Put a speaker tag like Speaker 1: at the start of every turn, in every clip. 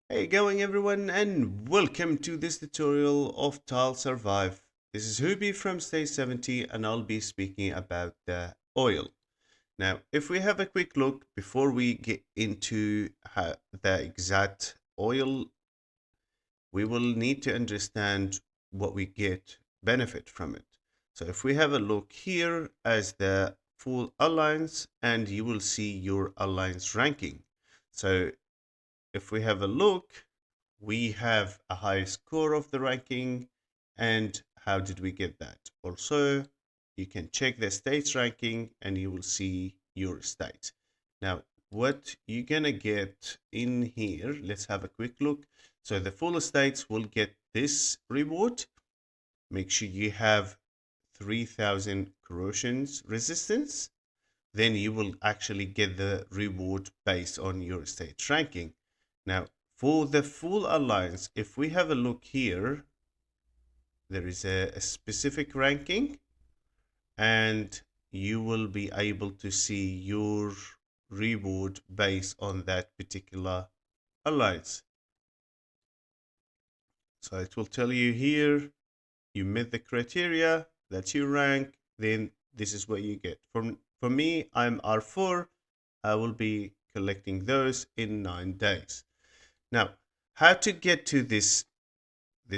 Speaker 1: Hey going everyone and welcome to this tutorial of TilesSurvive. This is Hubi from Stage 70 and I'll be speaking about the oil. Now if we have a quick look before we get into the exact oil, we will need to understand what we get benefit from it. So if we have a look here as the full alliance, and you will see your alliance ranking. So if we have a look, we have a high score of the ranking. And how did we get that? Also, you can check the states ranking and you will see your state. Now, what you're gonna get in here, let's have a quick look. So the full estates will get this reward. Make sure you have 3000 corrosions resistance. Then you will actually get the reward based on your estate ranking. Now, for the full alliance, if we have a look here, there is a specific ranking, and you will be able to see your reward based on that particular alliance. So it will tell you here, you met the criteria, that's your rank, then this is what you get. For me, I'm R4. I will be collecting those in 9 days. Now, how to get to this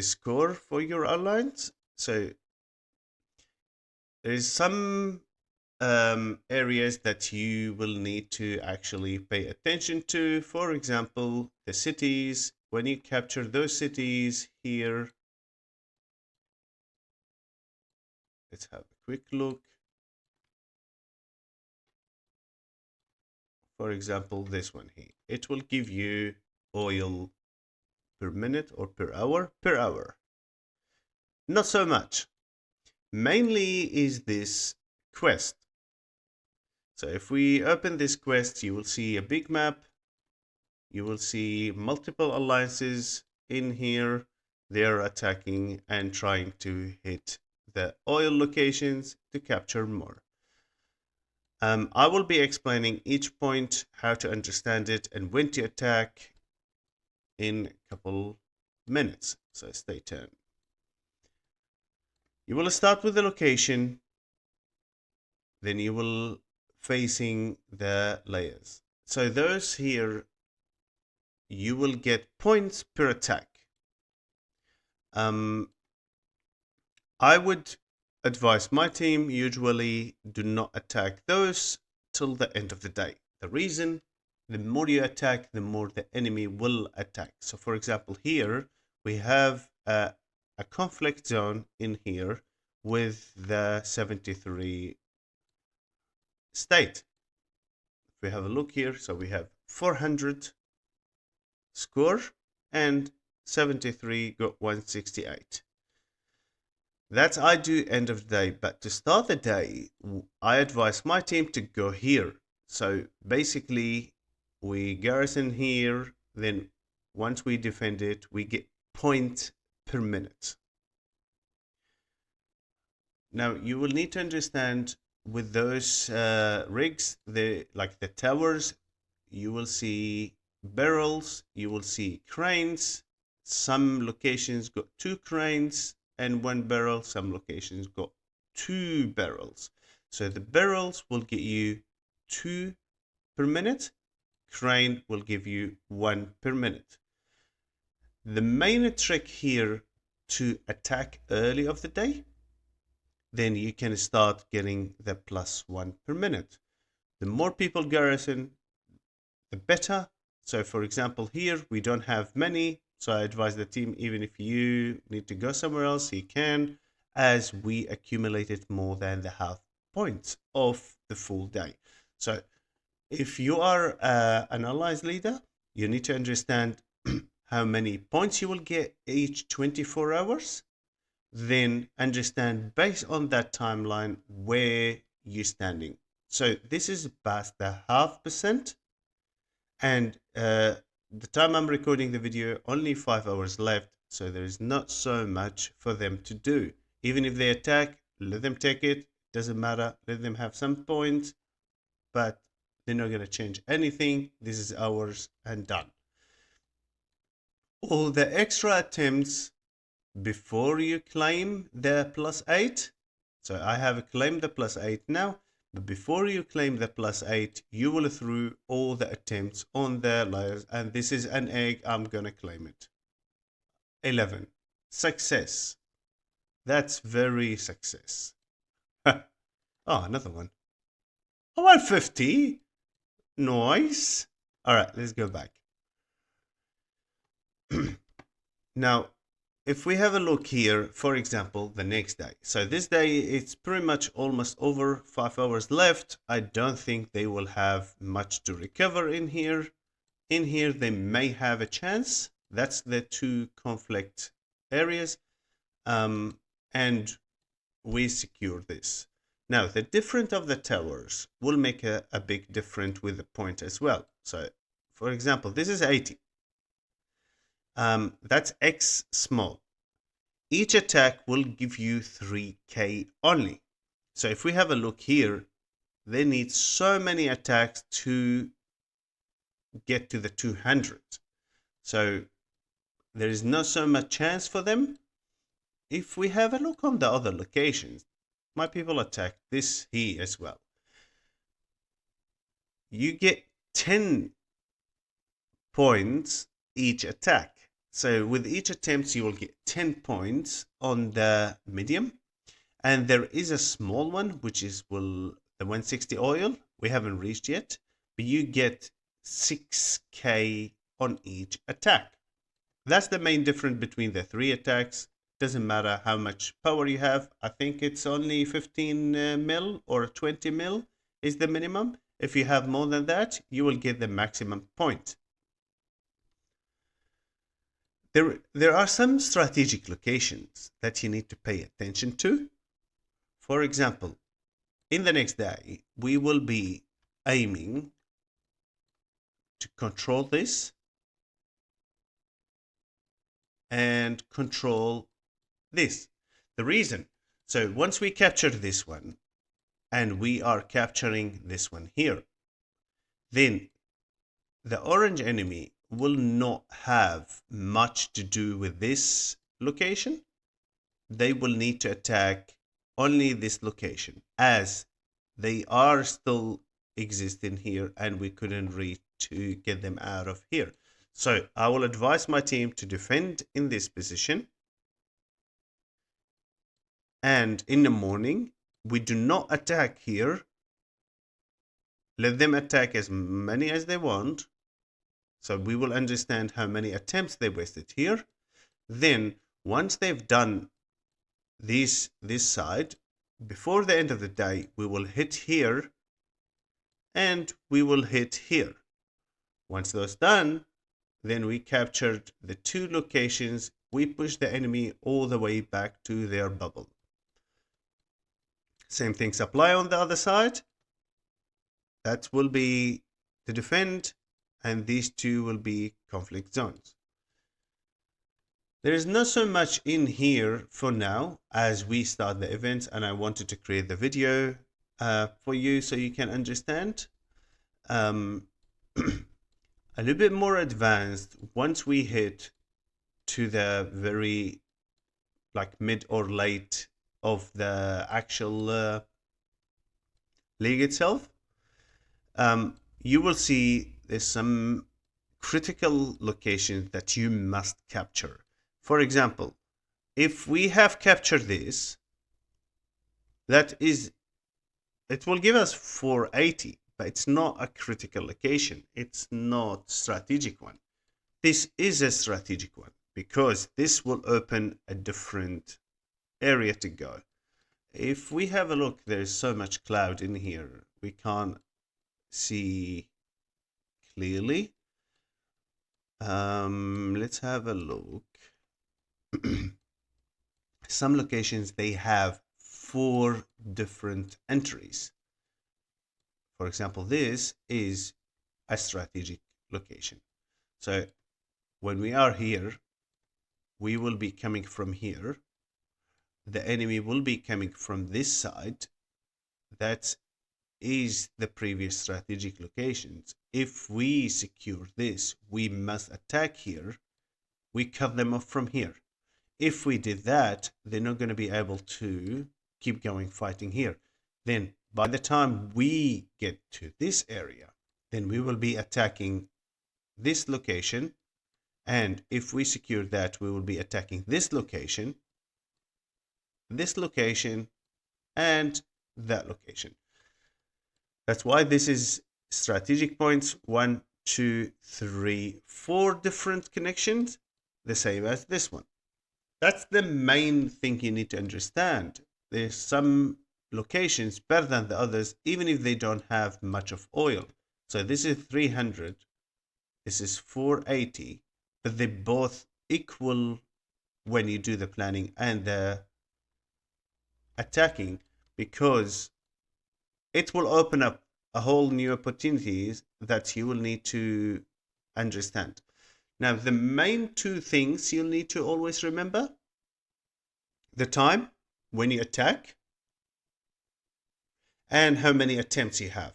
Speaker 1: score for your alliance? So there's some areas that you will need to actually pay attention to. For example, the cities. When you capture those cities here, let's have a quick look. For example, this one here. It will give you oil per minute or per hour. Per hour. Not so much. Mainly is this quest. So if we open this quest, you will see a big map. You will see multiple alliances in here. They're attacking and trying to hit the oil locations to capture more. I will be explaining each point, how to understand it, and when to attack in a couple minutes. So stay tuned. You will start with the location, then you will facing the layers. So those here, you will get points per attack. I would advise my team usually do not attack those till the end of the day. The reason, the more you attack, the more the enemy will attack. So for example, here we have a conflict zone in here with the 73 state. If we have a look here, so we have 400 score and 73 got 168. That's I do end of the day, but to start the day, I advise my team to go here. So basically, we garrison here, then once we defend it, we get point per minute. Now you will need to understand with those rigs, like the towers, you will see barrels, you will see cranes. Some locations got 2 cranes and 1 barrel. Some locations got 2 barrels. So the barrels will get you 2 per minute. Crane will give you 1 per minute. The main trick here to attack early of the day, then you can start getting the +1 per minute. The more people garrison, the better. So for example, here we don't have many. So I advise the team, even if you need to go somewhere else, you can, as we accumulated more than the half points of the full day. So if you are an alliance leader, you need to understand how many points you will get each 24 hours. Then understand based on that timeline where you're standing. So this is past the 0.5%. And the time I'm recording the video, only 5 hours left, so there is not so much for them to do. Even if they attack, let them take it, doesn't matter, let them have some points, but they're not going to change anything. This is ours and done. all the extra attempts before you claim the +8. So I have claimed the +8 now, but before you claim the +8, you will through all the attempts on the layers, and this is an egg, I'm gonna claim it. 11. Success. That's very success. Oh, another one. 150. Nice. All right, let's go back. Now, if we have a look here, for example, the next day. So this day, it's pretty much almost over, 5 hours left. I don't think they will have much to recover in here. In here, they may have a chance. That's the two conflict areas. And we secure this. Now, the difference of the towers will make a big difference with the point as well. So, for example, this is 80. That's X small. Each attack will give you 3k only. So if we have a look here, they need so many attacks to get to the 200. So there is not so much chance for them. If we have a look on the other locations, my people attack this here as well. You get 10 points each attack. So with each attempt, you will get 10 points on the medium. And there is a small one, which is the 160 oil. We haven't reached yet. But you get 6k on each attack. That's the main difference between the three attacks. Doesn't matter how much power you have. I think it's only 15 mil or 20 mil is the minimum. If you have more than that, you will get the maximum point. There are some strategic locations that you need to pay attention to. For example, in the next day, we will be aiming to control this and control this. The reason, so once we capture this one and we are capturing this one here, then the orange enemy will not have much to do with this location. They will need to attack only this location, as they are still existing here and we couldn't reach to get them out of here. So I will advise my team to defend in this position. And in the morning, we do not attack here. Let them attack as many as they want. So we will understand how many attempts they wasted here. Then once they've done this side, before the end of the day, we will hit here and we will hit here. Once those done, then we captured the two locations. We push the enemy all the way back to their bubble. Same things apply on the other side. That will be to defend, and these two will be conflict zones. There is not so much in here for now as we start the events, and I wanted to create the video for you so you can understand. A little bit more advanced once we hit to the very like mid or late of the actual league itself. You will see there's some critical locations that you must capture. For example, if we have captured this, it will give us 480, but it's not a critical location. It's not strategic one. This is a strategic one because this will open a different area to go. If we have a look, there's so much cloud in here. We can't see clearly. Let's have a look. Some locations, they have 4 different entries. For example, this is a strategic location. So when we are here, we will be coming from here. The enemy will be coming from this side. That is the previous strategic locations. If we secure this, we must attack here we cut them off from here. If we did that, they're not going to be able to keep going fighting here. Then by the time we get to this area, then we will be attacking this location. And if we secure that, we will be attacking this location, and that location. That's why this is strategic points 1, 2, 3, 4 different connections, the same as this one. That's the main thing you need to understand. There's some locations better than the others, even if they don't have much of oil. So this is 300, this is 480, but they both equal when you do the planning and the attacking, because it will open up a whole new opportunities that you will need to understand. Now, the main two things you'll need to always remember: the time when you attack and how many attempts you have.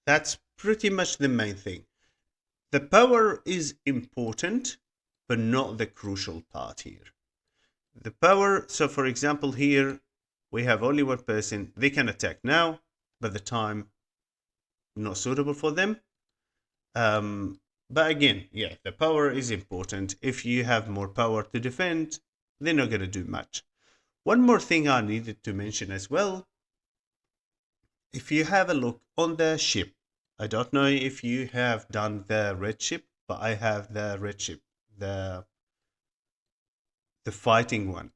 Speaker 1: That's pretty much the main thing. The power is important, but not the crucial part here. The power, so for example, here we have only one person. They can attack now, but the time not suitable for them. But again, yeah, the power is important. If you have more power to defend, they're not going to do much. One more thing I needed to mention as well. If you have a look on the ship, I don't know if you have done the red ship, but I have the red ship, the fighting one.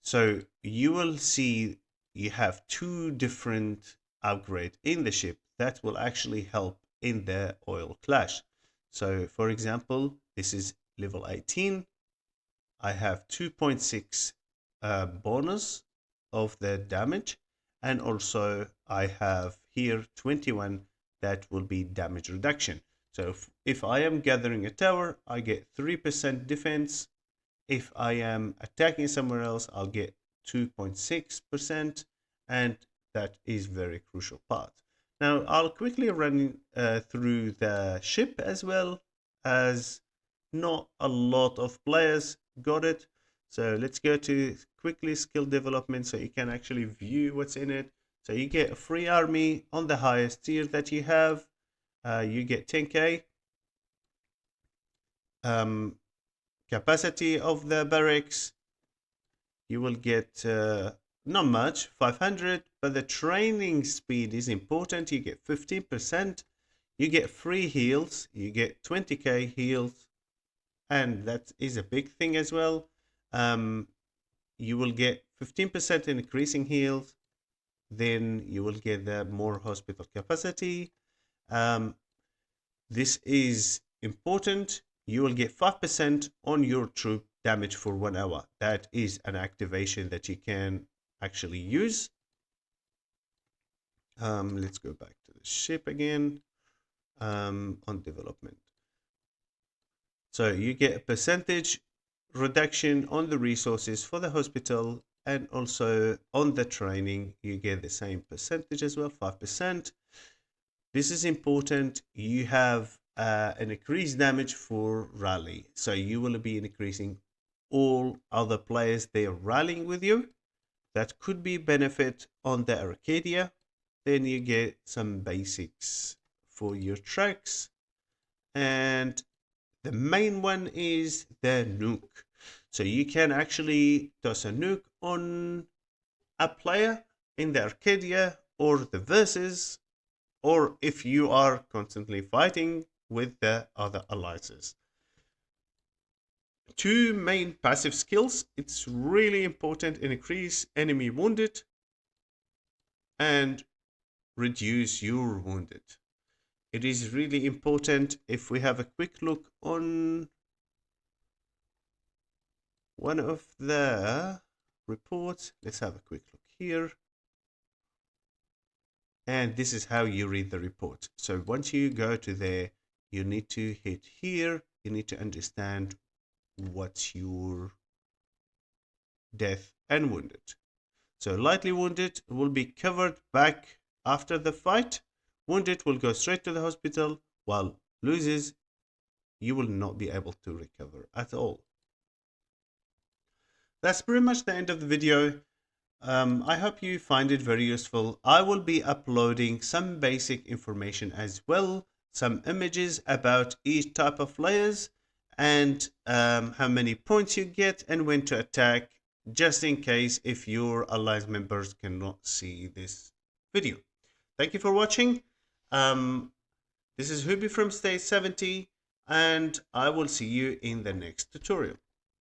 Speaker 1: So you will see you have two different upgrades in the ship that will actually help in the oil clash. So for example, this is level 18. I have 2.6 bonus of the damage, and also I have here 21 that will be damage reduction. So if I am gathering a tower, I get 3% defense. If I am attacking somewhere else, I'll get 2.6%, and that is very crucial part. Now I'll quickly run through the ship as well, as not a lot of players got it. So let's go to quickly skill development so you can actually view what's in it. So you get a free army on the highest tier that you have. You get 10k capacity of the barracks. You will get not much, 500, but the training speed is important. You get 15%. You get free heals. You get 20k heals, and that is a big thing as well. You will get 15% increasing heals. Then you will get the more hospital capacity. This is important. You will get 5% on your troop damage for 1 hour. That is an activation that you can actually use. Let's go back to the ship again, on development. So you get a percentage reduction on the resources for the hospital, and also on the training you get the same percentage as well, 5%. This is important. You have an increased damage for rally, so you will be increasing all other players they are rallying with you. That could be benefit on the Arcadia. Then you get some basics for your tracks, and the main one is the nuke. So you can actually toss a nuke on a player in the Arcadia or the Versus, or if you are constantly fighting with the other alliances. Two main passive skills. It's really important: increase enemy wounded and reduce your wounded. It is really important. If we have a quick look on one of the reports, let's have a quick look here. And this is how you read the report. So once you go to there, you need to hit here. You need to understand what's your death and wounded. So lightly wounded will be covered back after the fight. Wounded will go straight to the hospital, while loses you will not be able to recover at all. That's pretty much the end of the video. I hope you find it very useful. I will be uploading some basic information as well, some images about each type of layers and how many points you get and when to attack, just in case if your alliance members cannot see this video. Thank you for watching. This is Hubi from Stage 70, and I will see you in the next tutorial.